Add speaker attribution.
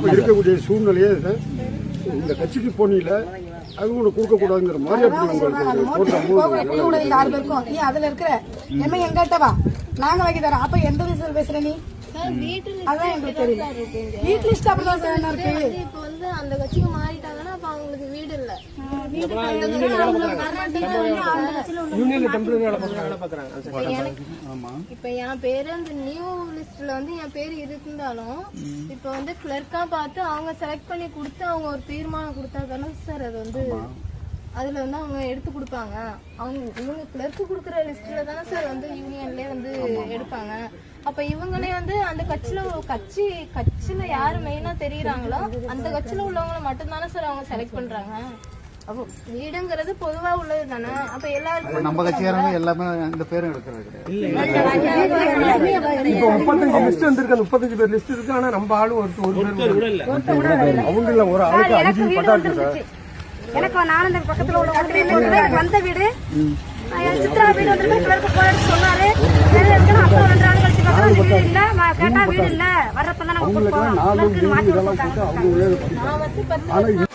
Speaker 1: இப்போ இருக்கக்கூடிய சூழ்நிலையே இந்த கட்சிக்கு போனீங்கள அது ஒண்ணு கொடுக்க கூடாதுங்கிற மாதிரி
Speaker 2: யாரு பேருக்கும் நீ அதுல இருக்கிற என்ன எங்கிட்டவா நாங்க வைக்க தரோம். அப்ப எந்த விஷயம் பேசுற நீ? அதான் எங்களுக்கு தெரியல. வீட்டு லிஸ்ட் அப்படிதான் சார் இருக்கு.
Speaker 3: இப்ப வந்து அந்த கட்சிக்கு மாறிட்டாங்கன்னா அப்ப அவங்களுக்கு வீடு இல்ல. இப்ப என் பேரு அந்த நியூ லிஸ்ட்ல வந்து என் பேரு இருந்தாலும் இப்ப வந்து கிளர்க்கா பார்த்து அவங்க செலக்ட் பண்ணி கொடுத்து அவங்க ஒரு தீர்மானம் கொடுத்தா தானே சார் அது வந்து அதுல வந்து அவங்க எடுத்து கொடுப்பாங்க. இவங்க கிளர்க்கு கொடுக்குற லிஸ்ட்ல தானே சார் வந்து யூனியன்லயே வந்து எடுப்பாங்க. அப்ப இவங்களே வந்து அந்த கட்சியில யாரு மெயினா தெரியுறாங்களோ அந்த கட்சியில உள்ளவங்களை மட்டும் தானே சார் அவங்க செலக்ட் பண்றாங்க. அப்போ வீடுங்கிறது பொதுவா உள்ளது தானே. அப்ப எல்லாருக்கும்
Speaker 4: நம்ம கட்சியாரங்க எல்லாமே இந்த பேரும் எடுக்கிறது
Speaker 5: இப்போ 35 லிஸ்ட் வந்திருக்கு. 35 பேர் லிஸ்ட் இருக்கு. ஆனா நம்ம ஆளு ஒரு பேர்
Speaker 1: அவங்க ஒரு ஆளுக்கு 5 பட்டா இருக்கு சார்.
Speaker 2: எனக்கு நானும் இந்த பக்கத்துல உள்ள வந்த வீடு சித்ரா வீடு வந்து போராடி சொன்னாரு. அப்புறம் 2 நாள் கழிச்சு பார்த்தா வீடு இல்ல கேட்டா வீடு இல்ல வர்றப்பதான் நாங்க
Speaker 1: அவங்க